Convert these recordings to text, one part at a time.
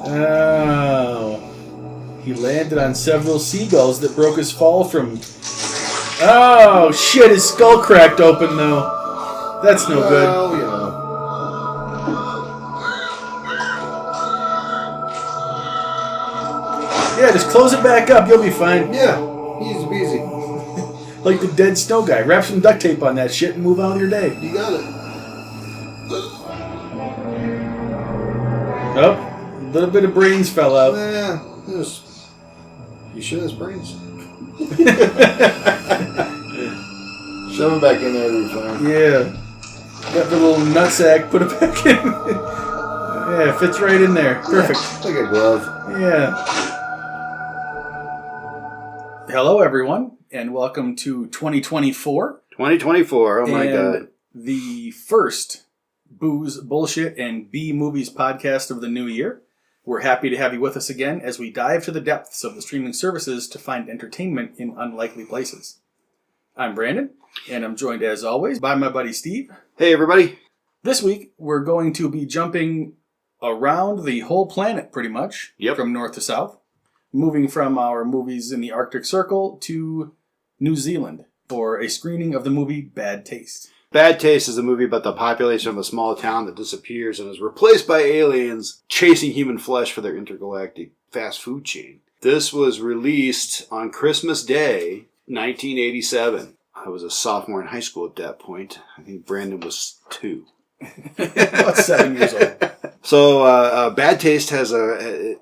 Oh. He landed on several seagulls that broke his fall from... Oh, shit, his skull cracked open, though. That's no good. Oh, yeah. Yeah, just close it back up. You'll be fine. Yeah, easy peasy. Like the dead snow guy. Wrap some duct tape on that shit and move on with your day. You got it. Oh, a little bit of brains fell out. Yeah, you sure there's brains? Shove them back in there, it'll be fine. Yeah. Got the little nutsack, put it back in. Yeah, it fits right in there. Perfect. Yeah, like a glove. Yeah. Hello, everyone, and welcome to 2024. 2024, oh my God. The first Booze, Bullshit, and B-Movies podcast of the new year. We're happy to have you with us again as we dive to the depths of the streaming services to find entertainment in unlikely places. I'm Brandon, and I'm joined, as always, by my buddy Steve. Hey, everybody. This week, we're going to be jumping around the whole planet, pretty much, from north to south, moving from our movies in the Arctic Circle to New Zealand for a screening of the movie Bad Taste. Bad Taste is a movie about the population of a small town that disappears and is replaced by aliens chasing human flesh for their intergalactic fast food chain. This was released on Christmas Day, 1987. I was a sophomore in high school at that point. I think Brandon was 2. About 7 years old. So, Bad Taste has it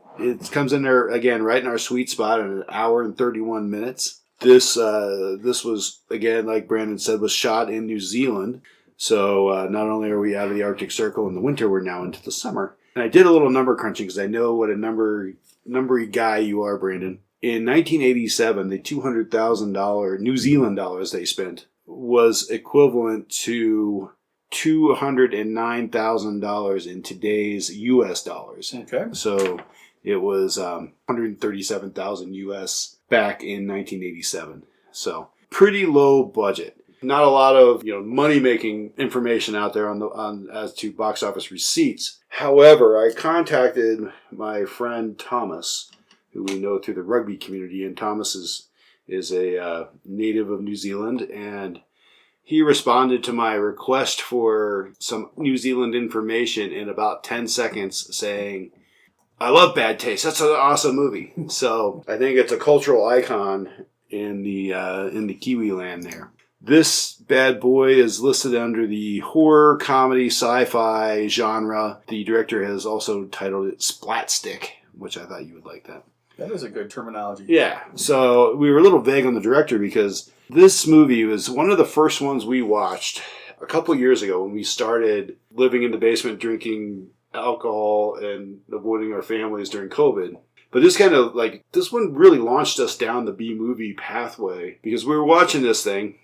comes in there, again, right in our sweet spot at an hour and 31 minutes. This was, again, like Brandon said, was shot in New Zealand. So not only are we out of the Arctic Circle in the winter, we're now into the summer. And I did a little number crunching because I know what a numbery guy you are, Brandon. In 1987, the $200,000 New Zealand dollars they spent was equivalent to $209,000 in today's U.S. dollars. Okay. So it was 137,000 U.S. back in 1987. So pretty low budget. Not a lot of money making information out there on as to box office receipts. However, I contacted my friend Thomas, who we know through the rugby community, and Thomas is a native of New Zealand, and he responded to my request for some New Zealand information in about 10 seconds, saying, "I love Bad Taste. That's an awesome movie." So I think it's a cultural icon in the Kiwi land there. This bad boy is listed under the horror, comedy, sci-fi genre. The director has also titled it Splat-stick, which I thought you would like that. That is a good terminology. Yeah. So we were a little vague on the director because this movie was one of the first ones we watched a couple years ago when we started living in the basement drinking alcohol and avoiding our families during COVID. But this one really launched us down the B-movie pathway because we were watching this thing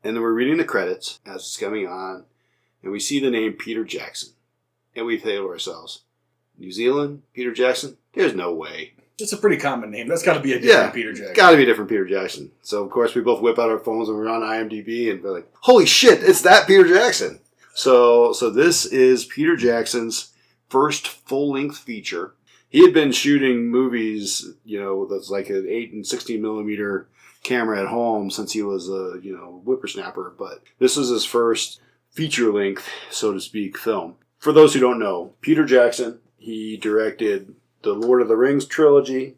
and then we're reading the credits as it's coming on and we see the name Peter Jackson. And we say to ourselves, New Zealand, Peter Jackson? There's no way. It's a pretty common name. That's got to be a different Peter Jackson. Got to be a different Peter Jackson. So, of course, we both whip out our phones and we're on IMDb and we're like, holy shit, it's that Peter Jackson. So this is Peter Jackson's first full-length feature. He had been shooting movies, that's like an 8 and 16 millimeter camera at home since he was a, whippersnapper. But this was his first feature-length, so to speak, film. For those who don't know, Peter Jackson, he directed the Lord of the Rings trilogy,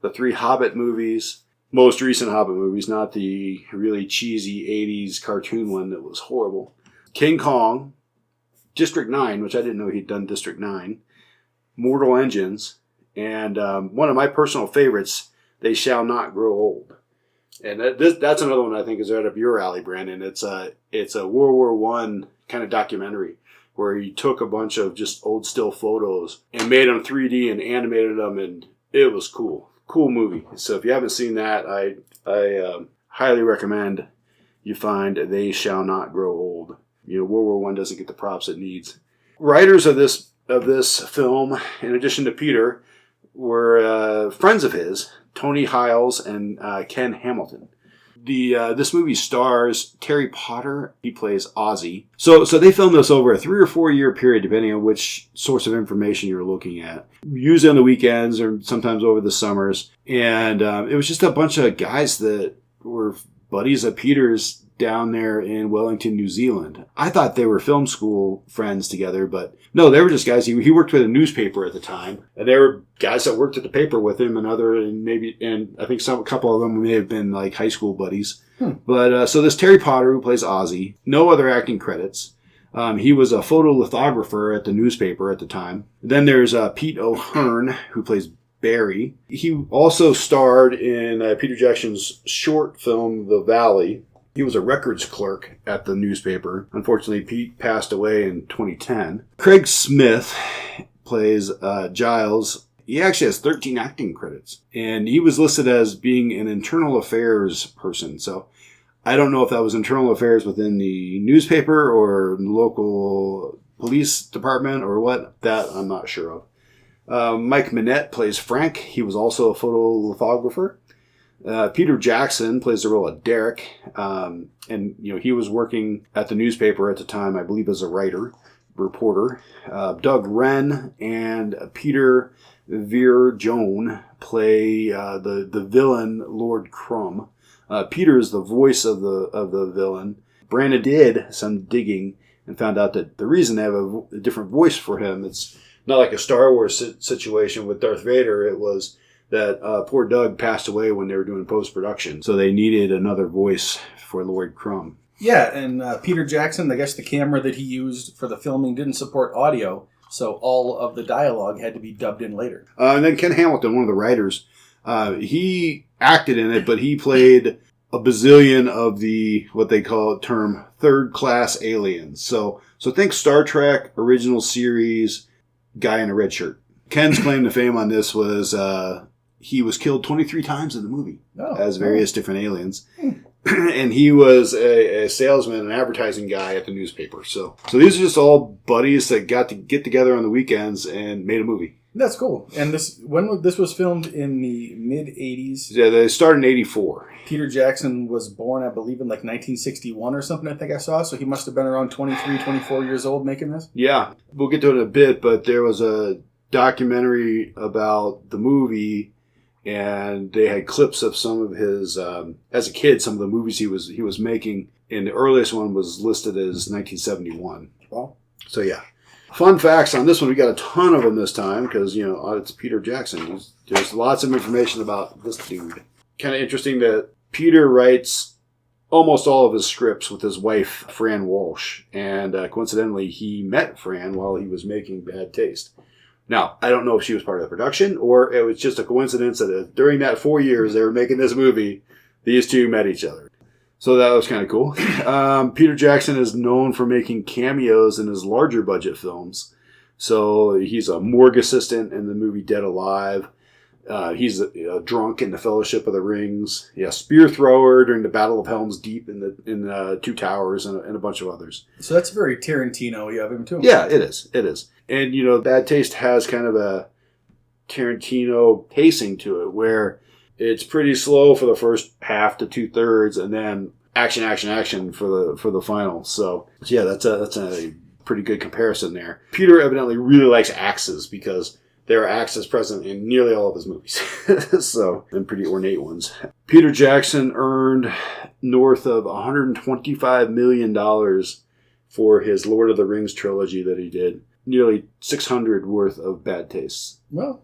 the 3 Hobbit movies, most recent Hobbit movies, not the really cheesy 80s cartoon one that was horrible. King Kong, District 9, which I didn't know he'd done District 9, Mortal Engines, and one of my personal favorites, They Shall Not Grow Old. And that's another one I think is right up your alley, Brandon. It's a World War I kind of documentary where he took a bunch of just old still photos and made them 3D and animated them, and it was cool. Cool movie. So if you haven't seen that, I highly recommend you find They Shall Not Grow Old. World War I doesn't get the props it needs. Writers of this film, in addition to Peter, were friends of his, Tony Hiles and Ken Hamilton. This movie stars Terry Potter. He plays Ozzy. So they filmed this over a 3 or 4 year period, depending on which source of information you're looking at. Usually on the weekends or sometimes over the summers. And it was just a bunch of guys that were buddies of Peter's down there in Wellington, New Zealand. I thought they were film school friends together, but no, they were just guys. He worked with a newspaper at the time, and they were guys that worked at the paper with him, and I think a couple of them may have been like high school buddies. But so this Terry Potter, who plays Ozzy, no other acting credits. He was a photolithographer at the newspaper at the time. Then there's Pete O'Hearn, who plays Barry. He also starred in Peter Jackson's short film, The Valley. He was a records clerk at the newspaper. Unfortunately, Pete passed away in 2010. Craig Smith plays Giles. He actually has 13 acting credits. And he was listed as being an internal affairs person. So I don't know if that was internal affairs within the newspaper or local police department or what. That I'm not sure of. Mike Minette plays Frank. He was also a photolithographer. Peter Jackson plays the role of Derek, and he was working at the newspaper at the time, I believe, as a reporter. Doug Wren and Peter Veer-Jones play the villain Lord Crumb. Peter is the voice of the villain. Brandon did some digging and found out that the reason they have a different voice for him, it's not like a Star Wars situation with Darth Vader. It was that poor Doug passed away when they were doing post-production. So they needed another voice for Lord Crumb. Yeah, and Peter Jackson, I guess the camera that he used for the filming didn't support audio, so all of the dialogue had to be dubbed in later. And then Ken Hamilton, one of the writers, he acted in it, but he played a bazillion of the, what they call term, third-class aliens. So think Star Trek, original series, guy in a red shirt. Ken's claim to fame on this was he was killed 23 times in the movie as various different aliens. And he was a salesman, an advertising guy at the newspaper. So these are just all buddies that got to get together on the weekends and made a movie. That's cool. And this was filmed in the mid-'80s. Yeah, they started in 84. Peter Jackson was born, I believe, in like 1961 or something, I think I saw. So he must have been around 23, 24 years old making this. Yeah, we'll get to it in a bit, but there was a documentary about the movie, and they had clips of some of his, as a kid, some of the movies he was making. And the earliest one was listed as 1971. Wow. So yeah. Fun facts on this one. We got a ton of them this time because, it's Peter Jackson. There's lots of information about this dude. Kind of interesting that Peter writes almost all of his scripts with his wife, Fran Walsh. And coincidentally, he met Fran while he was making Bad Taste. Now, I don't know if she was part of the production or it was just a coincidence that during that 4 years they were making this movie, these two met each other. So that was kind of cool. Peter Jackson is known for making cameos in his larger budget films. So he's a morgue assistant in the movie Dead Alive. He's a drunk in the Fellowship of the Rings. Yeah, spear thrower during the Battle of Helm's Deep in the Two Towers and a bunch of others. So that's very Tarantino. You have him too. Yeah, it is. It is. And, Bad Taste has kind of a Tarantino pacing to it where it's pretty slow for the first half to 2/3 and then action for the final. So yeah, that's a pretty good comparison there. Peter evidently really likes axes because there are axes present in nearly all of his movies. And pretty ornate ones. Peter Jackson earned north of $125 million for his Lord of the Rings trilogy that he did. Nearly 600 worth of Bad Tastes. Well,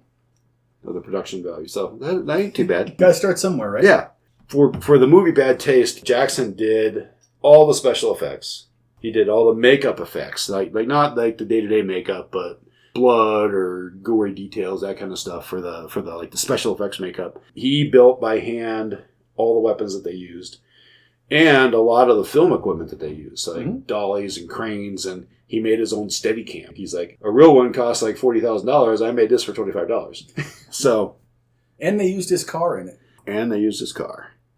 of the production value. So that ain't too bad. Gotta start somewhere, right? Yeah. For the movie Bad Taste, Jackson did all the special effects. He did all the makeup effects. Like not like the day-to-day makeup, but blood or gory details, that kind of stuff for the special effects makeup. He built by hand all the weapons that they used. And a lot of the film equipment that they used. Like dollies and cranes, and he made his own Steadicam. He's like, a real one costs like $40,000. I made this for $25. So, and they used his car in it.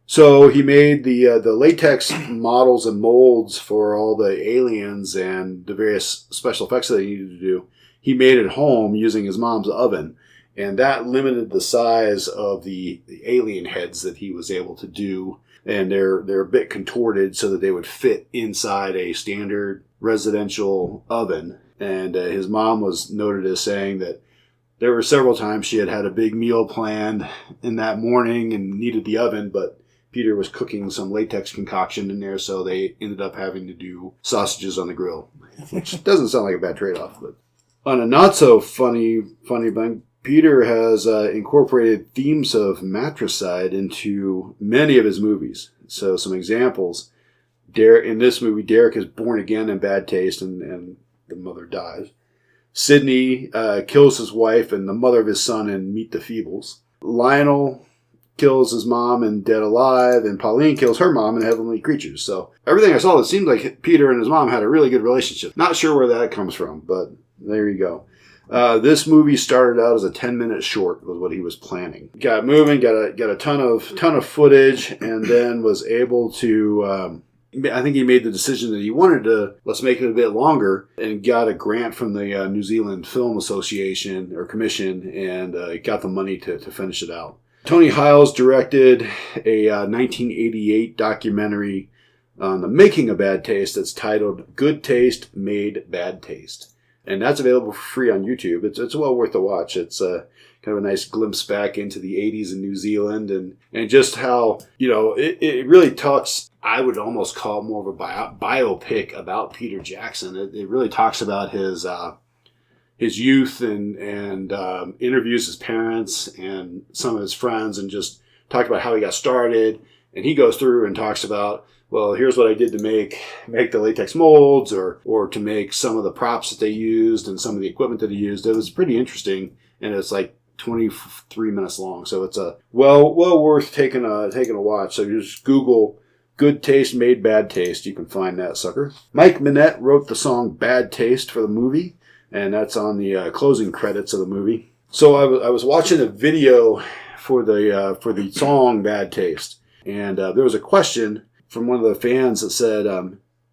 So he made the latex models and molds for all the aliens and the various special effects that he needed to do. He made it home using his mom's oven. And that limited the size of the alien heads that he was able to do. and they're a bit contorted so that they would fit inside a standard residential oven. And his mom was noted as saying that there were several times she had a big meal planned in that morning and needed the oven, but Peter was cooking some latex concoction in there, so they ended up having to do sausages on the grill, which doesn't sound like a bad trade-off. But on a not so funny thing, Peter has incorporated themes of matricide into many of his movies. So some examples: in this movie, Derek is born again in bad taste, and the mother dies. Sidney kills his wife and the mother of his son in Meet the Feebles. Lionel kills his mom in Dead Alive, and Pauline kills her mom in Heavenly Creatures. So everything I saw, it seemed like Peter and his mom had a really good relationship. Not sure where that comes from, but there you go. This movie started out as a 10-minute short, was what he was planning. Got moving, got a ton of footage, and then was able to. I think he made the decision that he wanted to, let's make it a bit longer, and got a grant from the New Zealand Film Association or Commission, and got the money to finish it out. Tony Hiles directed a 1988 documentary on the making of Bad Taste that's titled Good Taste Made Bad Taste. And that's available for free on YouTube. It's well worth a watch. It's kind of a nice glimpse back into the 80s in New Zealand and just how, it really talks, I would almost call it more of a biopic about Peter Jackson. It really talks about his youth and interviews his parents and some of his friends and just talked about how he got started. And he goes through and talks about, well, here's what I did to make the latex molds or to make some of the props that they used and some of the equipment that he used. It was pretty interesting, and it's like 23 minutes long. So it's a well worth taking a watch. So you just Google Good Taste Made Bad Taste. You can find that sucker. Mike Minette wrote the song Bad Taste for the movie, and that's on the closing credits of the movie. So I was watching a video for the song Bad Taste, and there was a question from one of the fans that said,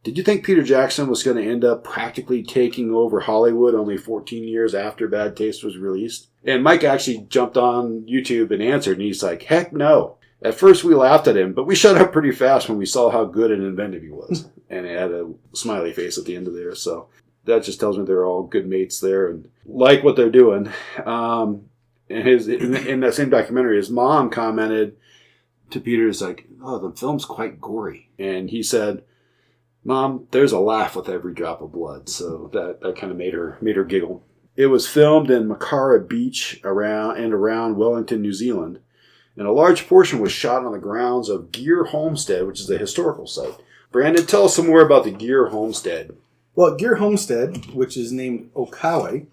did you think Peter Jackson was going to end up practically taking over Hollywood only 14 years after Bad Taste was released? And Mike actually jumped on YouTube and answered, and he's like, heck no. At first we laughed at him, but we shut up pretty fast when we saw how good and inventive he was. And it had a smiley face at the end of there, so that just tells me they're all good mates there and like what they're doing. And in that same documentary, his mom commented to Peter, is like, oh, the film's quite gory. And he said, Mom, there's a laugh with every drop of blood. So that kind of made her giggle. It was filmed in Makara Beach around Wellington, New Zealand. And a large portion was shot on the grounds of Gear Homestead, which is a historical site. Brandon, tell us some more about the Gear Homestead. Well, Gear Homestead, which is named Okawe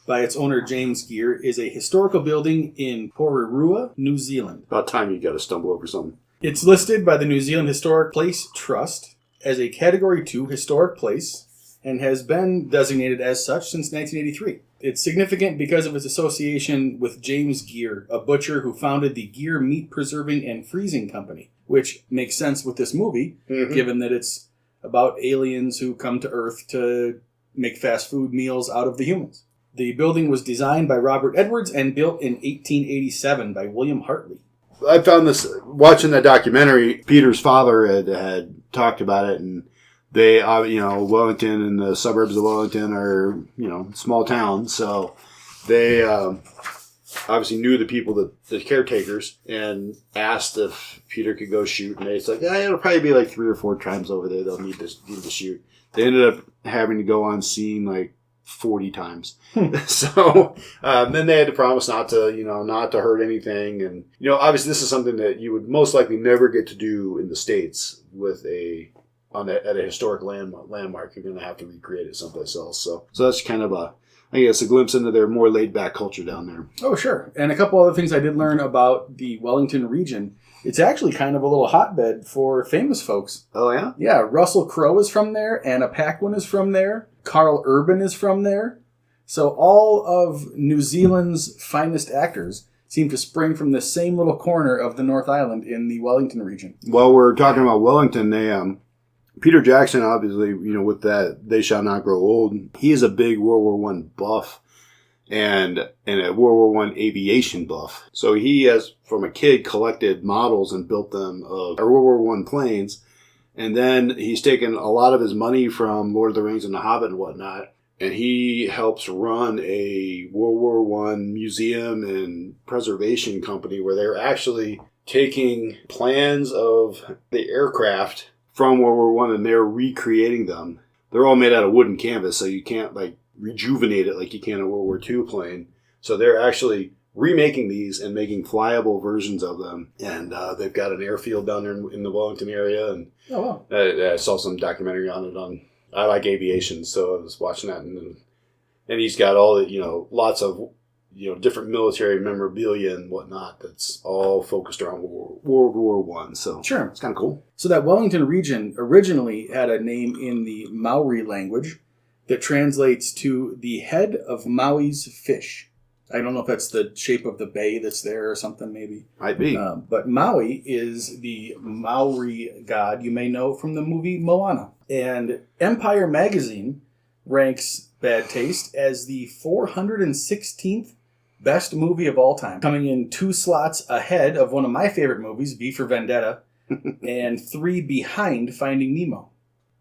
by its owner James Gear, is a historical building in Porirua, New Zealand. About time you got to stumble over something. It's listed by the New Zealand Historic Place Trust as a Category 2 historic place and has been designated as such since 1983. It's significant because of its association with James Gear, a butcher who founded the Gear Meat Preserving and Freezing Company, which makes sense with this movie, given that it's about aliens who come to Earth to make fast food meals out of the humans. The building was designed by Robert Edwards and built in 1887 by William Hartley. I found this, watching that documentary, Peter's father had talked about it, and they, Wellington and the suburbs of Wellington are, small towns, so they obviously knew the people, the caretakers, and asked if Peter could go shoot, and they said, yeah, it'll probably be like 3 or 4 times over there they'll need to shoot. They ended up having to go on scene like 40 times. So then they had to promise not to hurt anything. And, obviously this is something that you would most likely never get to do in the States with at a historic landmark. You're going to have to recreate it someplace else. So that's kind of a glimpse into their more laid back culture down there. Oh, sure. And a couple other things I did learn about the Wellington region. It's actually kind of a little hotbed for famous folks. Oh, yeah? Yeah, Russell Crowe is from there. Anna Paquin is from there. Carl Urban is from there. So all of New Zealand's finest actors seem to spring from the same little corner of the North Island in the Wellington region. Well, we're talking about Wellington. Peter Jackson, obviously, with that They Shall Not Grow Old, he is a big World War I buff. and a World War I aviation buff. So he has, from a kid, collected models and built them of World War I planes. And then he's taken a lot of his money from Lord of the Rings and The Hobbit and whatnot, and he helps run a World War I museum and preservation company where they're actually taking plans of the aircraft from World War I and they're recreating them. They're all made out of wooden canvas, so you can't rejuvenate it like you can a World War II plane. So they're actually remaking these and making flyable versions of them. And they've got an airfield down there in the Wellington area. And oh, wow. I saw some documentary on it. I like aviation, so I was watching that. And he's got all the, lots of, different military memorabilia and whatnot that's all focused around World War I. So sure. It's kind of cool. So that Wellington region originally had a name in the Maori language that translates to the head of Maui's fish. I don't know if that's the shape of the bay that's there or something, maybe. Might be. But Maui is the Maori god you may know from the movie Moana. And Empire magazine ranks Bad Taste as the 416th best movie of all time, coming in 2 slots ahead of one of my favorite movies, V for Vendetta, and 3 behind Finding Nemo.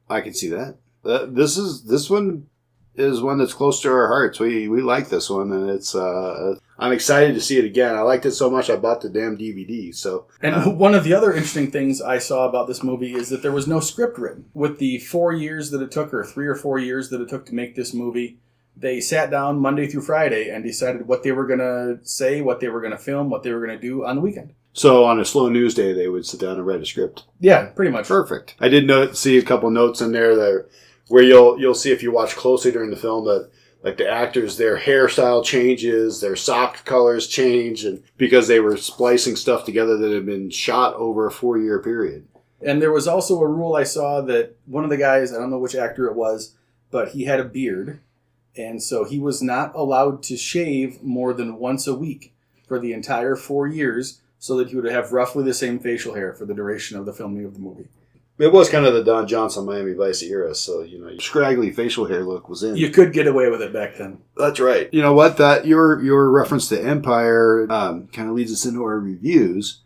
I can see that. This one is one that's close to our hearts. We like this one, and it's I'm excited to see it again. I liked it so much I bought the damn DVD. So, and one of the other interesting things I saw about this movie is that there was no script written. With the 4 years that it took, or 3 or 4 years that it took to make this movie, they sat down Monday through Friday and decided what they were going to say, what they were going to film, what they were going to do on the weekend. So on a slow news day, they would sit down and write a script. Yeah, pretty much. Perfect. I did see a couple notes in there where you'll see if you watch closely during the film that like the actors, their hairstyle changes, their sock colors change, and because they were splicing stuff together that had been shot over a 4-year period. And there was also a rule I saw that one of the guys, I don't know which actor it was, but he had a beard, and so he was not allowed to shave more than once a week for the entire 4 years, so that he would have roughly the same facial hair for the duration of the filming of the movie. It was kind of the Don Johnson Miami Vice era, so scraggly facial hair look was in. You could get away with it back then. That's right. You know what? That your reference to Empire kind of leads us into our reviews.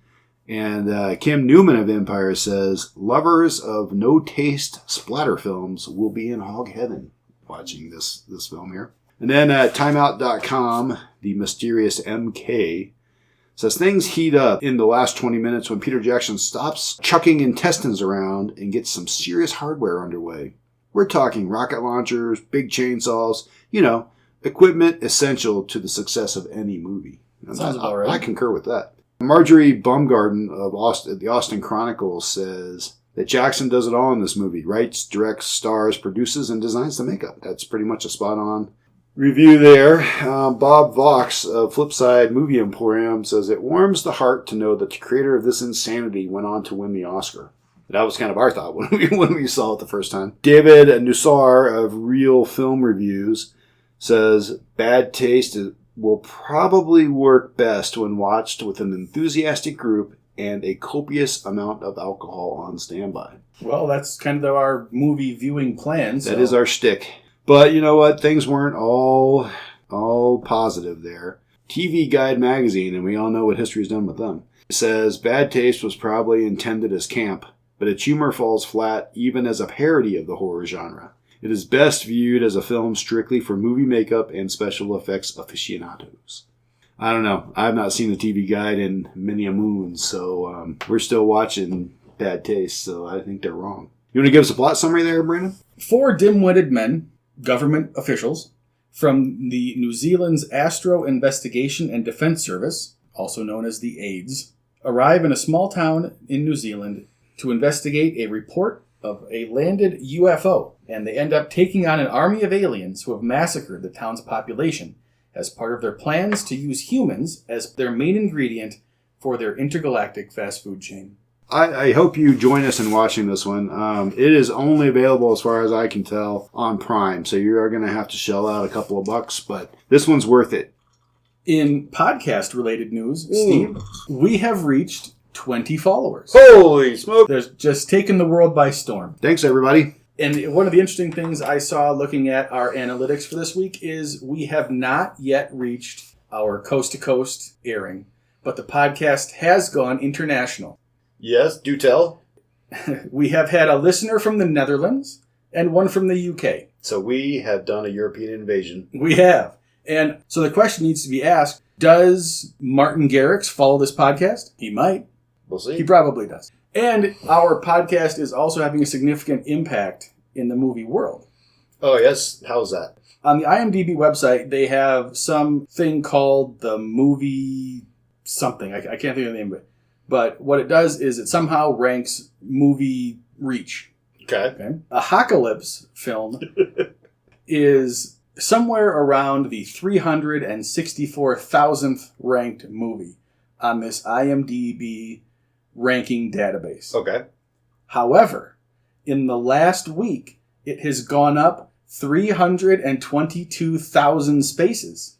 And Kim Newman of Empire says, lovers of no-taste splatter films will be in hog heaven watching this film here. And then at timeout.com, the mysterious MK says things heat up in the last 20 minutes when Peter Jackson stops chucking intestines around and gets some serious hardware underway. We're talking rocket launchers, big chainsaws, equipment essential to the success of any movie. Sounds about right. I concur with that. Marjorie Baumgarten of the Austin Chronicle says that Jackson does it all in this movie. Writes, directs, stars, produces, and designs the makeup. That's pretty much a spot-on review there. Bob Vox of Flipside Movie Emporium says, it warms the heart to know that the creator of this insanity went on to win the Oscar. That was kind of our thought when we saw it the first time. David Nussar of Real Film Reviews says, Bad Taste will probably work best when watched with an enthusiastic group and a copious amount of alcohol on standby. Well, that's kind of our movie viewing plan. That is our shtick. But you know what? Things weren't all positive there. TV Guide magazine, and we all know what history's done with them, says Bad Taste was probably intended as camp, but its humor falls flat even as a parody of the horror genre. It is best viewed as a film strictly for movie makeup and special effects aficionados. I don't know. I've not seen the TV Guide in many a moon, so we're still watching Bad Taste, so I think they're wrong. You want to give us a plot summary there, Brandon? 4 dim-witted men, government officials, from the New Zealand's Astro Investigation and Defense Service, also known as the AIDS, arrive in a small town in New Zealand to investigate a report of a landed UFO, and they end up taking on an army of aliens who have massacred the town's population as part of their plans to use humans as their main ingredient for their intergalactic fast food chain. I hope you join us in watching this one. It is only available, as far as I can tell, on Prime, so you are going to have to shell out a couple of bucks, but this one's worth it. In podcast-related news, Steve, we have reached 20 followers. Holy smoke! There's just taken the world by storm. Thanks, everybody. And one of the interesting things I saw looking at our analytics for this week is we have not yet reached our coast-to-coast airing, but the podcast has gone international. Yes, do tell. We have had a listener from the Netherlands and one from the UK. So we have done a European invasion. We have. And so the question needs to be asked, does Martin Garrix follow this podcast? He might. We'll see. He probably does. And our podcast is also having a significant impact in the movie world. Oh, yes? How's that? On the IMDb website, they have something called the movie something. I can't think of the name of it. But what it does is it somehow ranks movie reach. Okay. A Apocalypse film is somewhere around the 364,000th ranked movie on this IMDb ranking database. Okay. However, in the last week, it has gone up 322,000 spaces.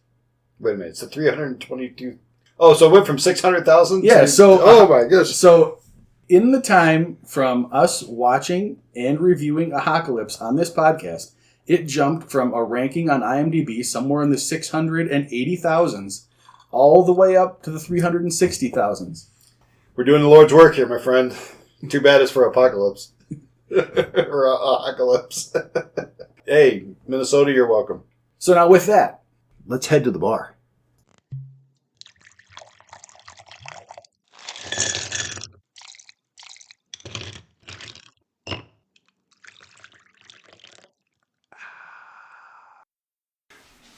Wait a minute. So 322... Oh, so it went from 600,000? Yeah, so... Oh, my gosh. So, in the time from us watching and reviewing Apocalypse on this podcast, it jumped from a ranking on IMDb somewhere in the 680,000s all the way up to the 360,000s. We're doing the Lord's work here, my friend. Too bad it's for Apocalypse. Or Apocalypse. Hey, Minnesota, you're welcome. So now with that, let's head to the bar.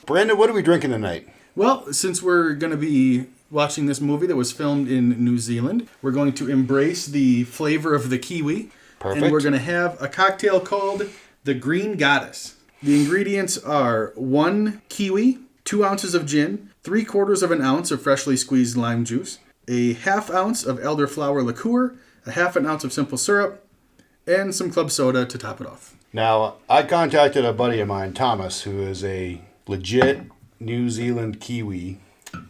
Brandon, what are we drinking tonight? well, since we're going to be watching this movie that was filmed in New Zealand, we're going to embrace the flavor of the kiwi. Perfect. And we're going to have a cocktail called the Green Goddess. The ingredients are 1 kiwi, 2 ounces of gin, 3/4 of an ounce of freshly squeezed lime juice, a half ounce of elderflower liqueur, a half an ounce of simple syrup, and some club soda to top it off. Now, I contacted a buddy of mine, Thomas, who is a legit New Zealand Kiwi,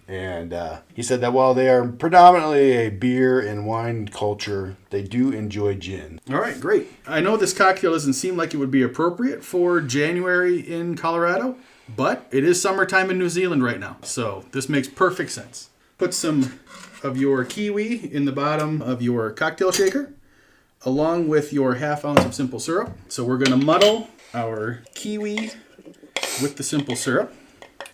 and he said that while they are predominantly a beer and wine culture, they do enjoy gin. All right, great. I know this cocktail doesn't seem like it would be appropriate for January in Colorado, but it is summertime in New Zealand right now, so this makes perfect sense. Put some of your kiwi in the bottom of your cocktail shaker, along with your half ounce of simple syrup. So we're going to muddle our kiwi with the simple syrup.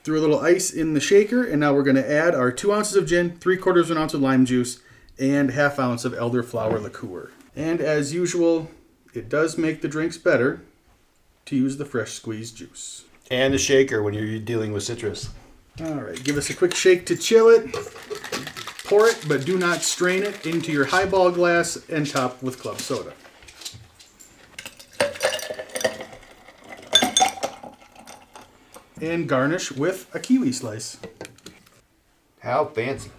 Threw a little ice in the shaker, and now we're going to add our 2 ounces of gin, 3/4 of an ounce of lime juice, and half ounce of elderflower liqueur. And as usual, it does make the drinks better to use the fresh squeezed juice. And the shaker when you're dealing with citrus. All right, give us a quick shake to chill it. Pour it, but do not strain it into your highball glass and top with club soda. And garnish with a kiwi slice. How fancy.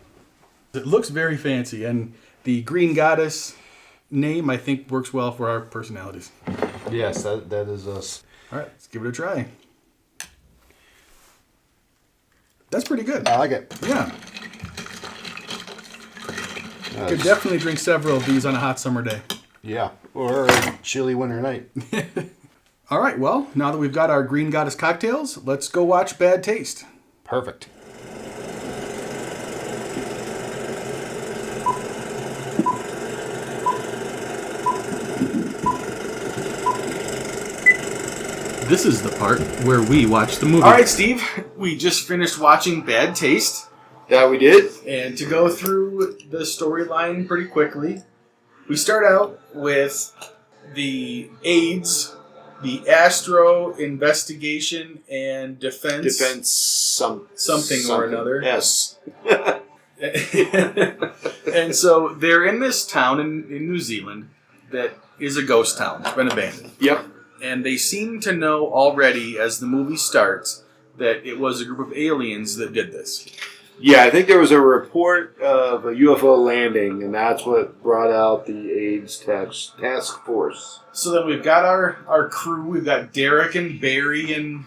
It looks very fancy, and the Green Goddess name, I think, works well for our personalities. Yes, that is us. All right, let's give it a try. That's pretty good. I like it. Yeah. Could definitely drink several of these on a hot summer day. Yeah, or a chilly winter night. All right, well, now that we've got our Green Goddess cocktails, let's go watch Bad Taste. Perfect. This is the part where we watch the movie. All right, Steve, we just finished watching Bad Taste. Yeah, we did. And to go through the storyline pretty quickly, we start out with the AIDS, the Astro Investigation and Defense. Something or another. Yes. And so they're in this town in New Zealand that is a ghost town. It's been abandoned. Yep. And they seem to know already as the movie starts that it was a group of aliens that did this. Yeah, I think there was a report of a UFO landing, and that's what brought out the AIDS task force. So then we've got our crew. We've got Derek and Barry and...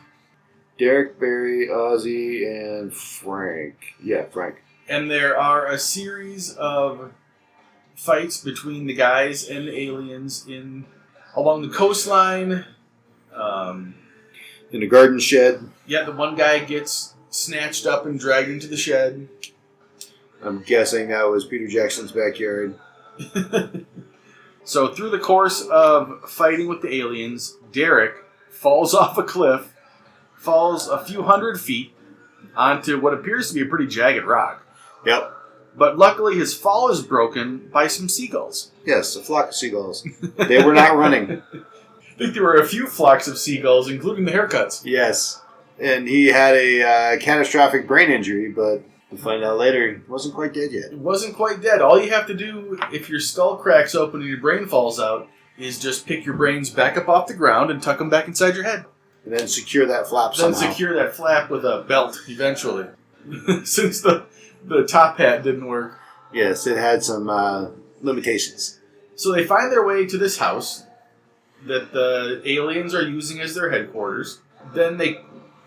Derek, Barry, Ozzy, and Frank. Yeah, Frank. And there are a series of fights between the guys and the aliens in along the coastline. In the garden shed. Yeah, the one guy gets snatched up and dragged into the shed. I'm guessing that was Peter Jackson's backyard. So through the course of fighting with the aliens, Derek falls off a cliff, falls a few hundred feet onto what appears to be a pretty jagged rock. Yep. But luckily his fall is broken by some seagulls. Yes, a flock of seagulls. They were not running. I think there were a few flocks of seagulls, including the haircuts. Yes. And he had a catastrophic brain injury, but we'll find out later he wasn't quite dead yet. It wasn't quite dead. All you have to do if your skull cracks open and your brain falls out is just pick your brains back up off the ground and tuck them back inside your head. And then secure that flap Then somehow. secure that flap with a belt eventually. Since the top hat didn't work. Yes, it had some limitations. So they find their way to this house that the aliens are using as their headquarters. Then they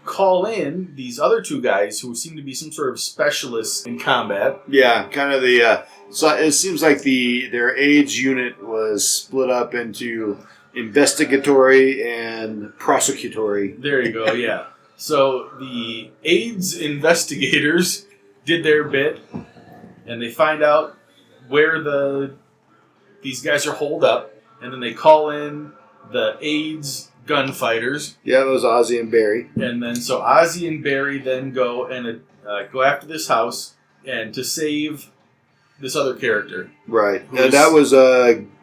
call in these other two guys who seem to be some sort of specialists in combat. Yeah, kind of the... so it seems like their AIDS unit was split up into investigatory and prosecutory. There you go, yeah. So the AIDS investigators did their bit, and they find out where these guys are holed up, and then they call in the AIDS gunfighters. Yeah, it was Ozzy and Barry. And then so Ozzy and Barry then go and go after this house and to save this other character. Right. And that was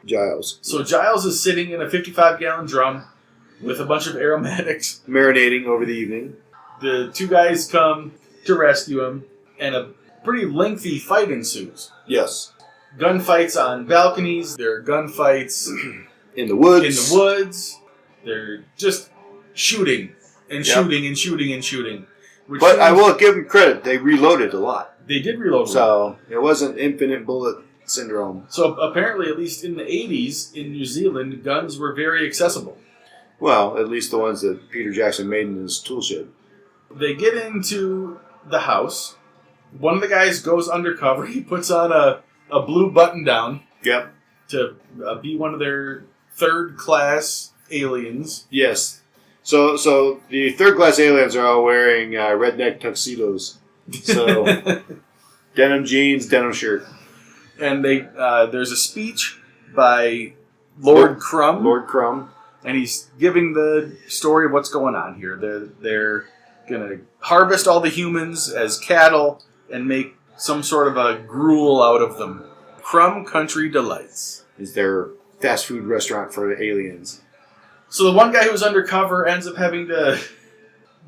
Giles. So Giles is sitting in a 55-gallon drum with a bunch of aromatics. Marinating over the evening. The two guys come to rescue him, and a pretty lengthy fight ensues. Yes. Gunfights on balconies. There are gunfights in the woods. They're just shooting and shooting and shooting and shooting. But I will give them credit. They reloaded a lot. They did reload. So it wasn't infinite bullet syndrome. So apparently, at least in the 80s in New Zealand, guns were very accessible. Well, at least the ones that Peter Jackson made in his tool shed. They get into the house. One of the guys goes undercover. He puts on a blue button down. Yep. To be one of their third-class aliens. Yes. So the third-class aliens are all wearing redneck tuxedos. So denim jeans, denim shirt. And there's a speech by Lord Crumb. Lord Crumb. And he's giving the story of what's going on here. They're going to harvest all the humans as cattle and make some sort of a gruel out of them. Crumb Country Delights is their fast food restaurant for aliens. So the one guy who's undercover ends up having to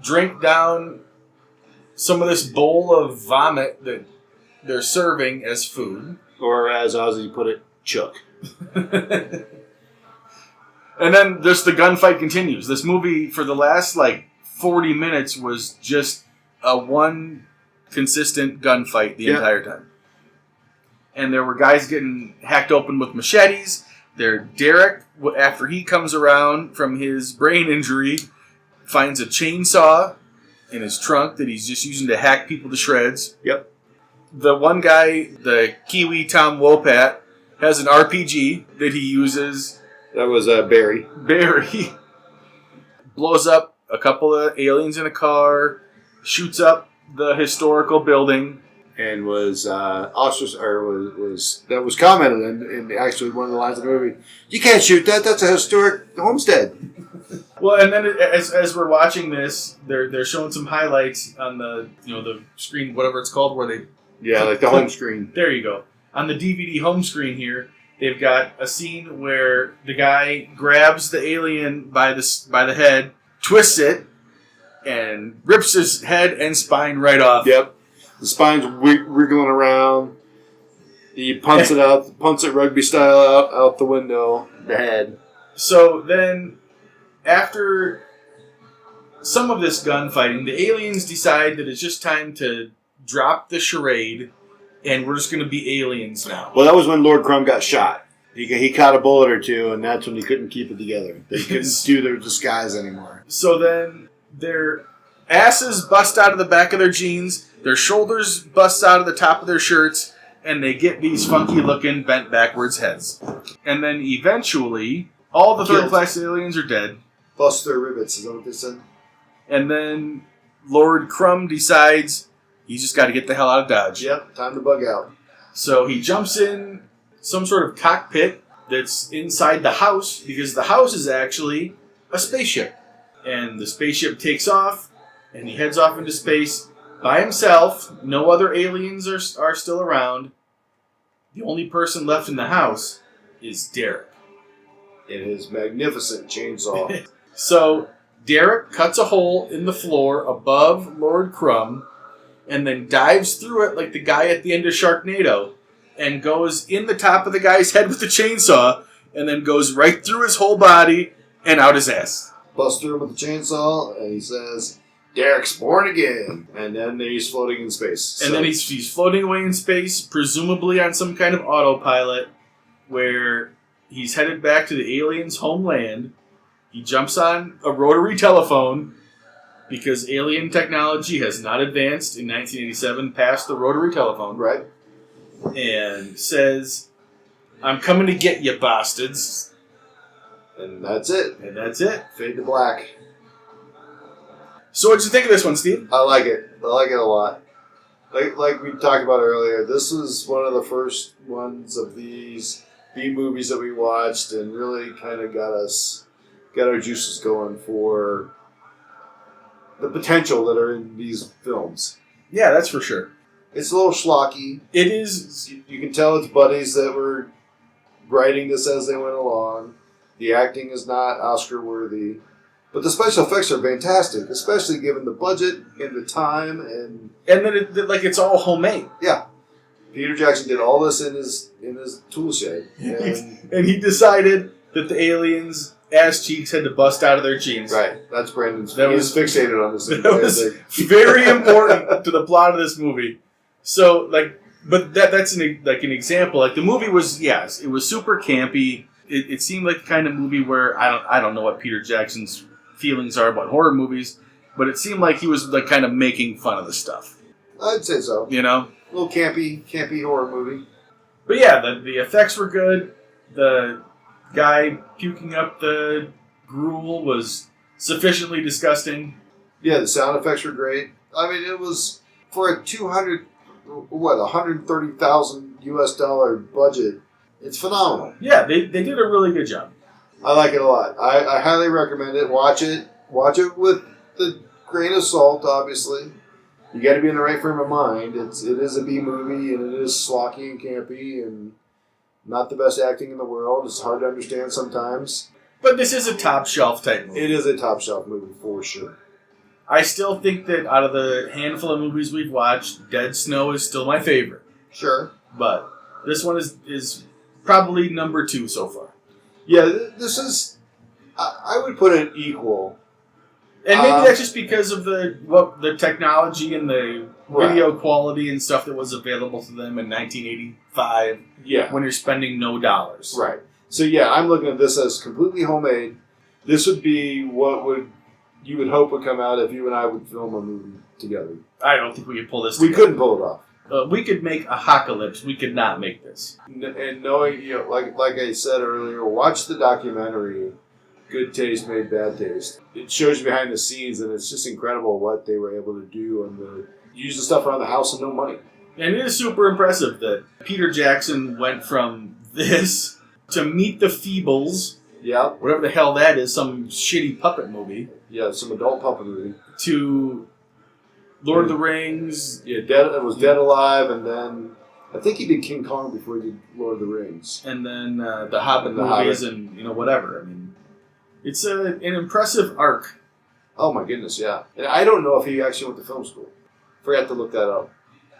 drink down some of this bowl of vomit that they're serving as food. Or as Ozzy put it, chuck. And then just the gunfight continues. This movie, for the last 40 minutes, was just a one consistent gunfight the entire time. And there were guys getting hacked open with machetes. Derek, after he comes around from his brain injury, finds a chainsaw in his trunk that he's just using to hack people to shreds. Yep. The one guy, the Kiwi Tom Wopat, has an RPG that he uses. That was Barry. Barry blows up a couple of aliens in a car, shoots up the historical building, and was that was commented in actually one of the lines of the movie. You can't shoot that. That's a historic homestead. Well, and then as we're watching this, they're showing some highlights on the the screen, whatever it's called, where they like the home screen. There you go. On the DVD home screen here, they've got a scene where the guy grabs the alien by the head, twists it, and rips his head and spine right off. Yep. The spine's wriggling around. He punts it rugby style out the window, the head. So then, after some of this gunfighting, the aliens decide that it's just time to drop the charade, and we're just going to be aliens now. Well, that was when Lord Crumb got shot. He caught a bullet or two, and that's when he couldn't keep it together. They couldn't do their disguise anymore. So then, their asses bust out of the back of their jeans, their shoulders bust out of the top of their shirts, and they get these funky-looking, bent-backwards heads. And then eventually, All the third-class aliens are dead. Bust their rivets, is that what they said? And then Lord Crumb decides he's just got to get the hell out of Dodge. Yep, time to bug out. So he jumps in some sort of cockpit that's inside the house, because the house is actually a spaceship. And the spaceship takes off, and he heads off into space by himself. No other aliens are still around. The only person left in the house is Derek. In his magnificent chainsaw. So Derek cuts a hole in the floor above Lord Crumb, and then dives through it like the guy at the end of Sharknado, and goes in the top of the guy's head with the chainsaw, and then goes right through his whole body and out his ass. Busts through him with the chainsaw, and he says, Derek's born again. And then he's floating in space. And then he's floating away in space, presumably on some kind of autopilot, where he's headed back to the aliens' homeland. He jumps on a rotary telephone, because alien technology has not advanced in 1987 past the rotary telephone. Right. And says, I'm coming to get you, bastards. And that's it. And that's it. Fade to black. So what'd you think of this one, Steve? I like it. I like it a lot. Like we talked about earlier, this was one of the first ones of these B movies that we watched, and really kind of got our juices going for the potential that are in these films. Yeah, that's for sure. It's a little schlocky. It is. You can tell it's buddies that were writing this as they went along. The acting is not Oscar worthy. But the special effects are fantastic, especially given the budget and the time. And then it's all homemade. Yeah. Peter Jackson did all this in his tool shed. And he decided that the aliens' ass cheeks had to bust out of their jeans. Right. That's Brandon's. That was fixated on this. That was very important to the plot of this movie. So, but that's an example. Like, the movie was, yes, it was super campy. It seemed like the kind of movie where I don't know what Peter Jackson's feelings are about horror movies, but it seemed like he was like kind of making fun of the stuff. I'd say so. You know? A little campy horror movie. But yeah, the effects were good. The guy puking up the gruel was sufficiently disgusting. Yeah, the sound effects were great. I mean, it was for a $130,000 US budget. It's phenomenal. Yeah, they did a really good job. I like it a lot. I highly recommend it. Watch it. Watch it with the grain of salt, obviously. You got to be in the right frame of mind. It is a B movie, and it is slocky and campy, and not the best acting in the world. It's hard to understand sometimes. But this is a top shelf type movie. It is a top shelf movie for sure. I still think that out of the handful of movies we've watched, Dead Snow is still my favorite. Sure. But this one is probably number 2 so far. Yeah, this is... I would put it equal. And maybe that's just because of the technology and the video quality and stuff that was available to them in 1985. Yeah. When you're spending no dollars. Right. So yeah, I'm looking at this as completely homemade. This would be what you would hope would come out if you and I would film a movie together. I don't think we could pull this We together. couldn't pull it off. We could make a Hockalypse. We could not make this. And knowing, like I said earlier, watch the documentary, Good Taste Made Bad Taste. It shows you behind the scenes, and it's just incredible what they were able to do and use the stuff around the house and no money. And it is super impressive that Peter Jackson went from this to Meet the Feebles, Yeah. whatever the hell that is, some shitty puppet movie, Yeah, some adult puppet movie. to Lord of the Rings. Yeah, it was Dead Alive, and then I think he did King Kong before he did Lord of the Rings. And then the Hobbit And the movies Hobbit. and whatever. I mean, it's an impressive arc. Oh my goodness, yeah. And I don't know if he actually went to film school. Forgot to look that up.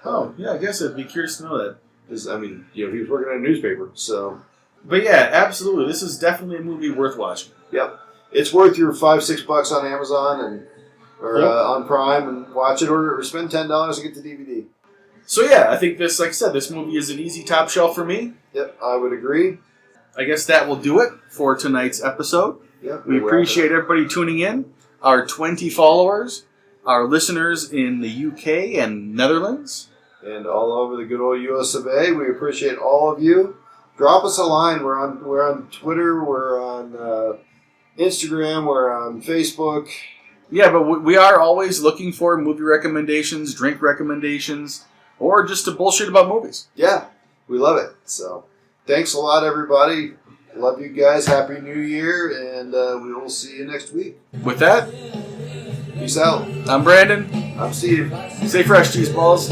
Oh, yeah, I guess I'd be curious to know that. Because, I mean, he was working at a newspaper, so... But yeah, absolutely. This is definitely a movie worth watching. Yep. It's worth your $5-6 on Amazon or on Prime, and watch it, or spend $10 and get the DVD. So yeah, I think this, like I said, this movie is an easy top shelf for me. Yep, I would agree. I guess that will do it for tonight's episode. Yep, We appreciate everybody tuning in. Our 20 followers, our listeners in the UK and Netherlands. And all over the good old US of A. We appreciate all of you. drop us a line. We're on Twitter. We're on Instagram. We're on Facebook. Yeah, but we are always looking for movie recommendations, drink recommendations, or just to bullshit about movies. Yeah, we love it. So, thanks a lot, everybody. Love you guys. Happy New Year, and we will see you next week. With that, Peace out. I'm Brandon. I'm Steve. Stay fresh, cheese balls.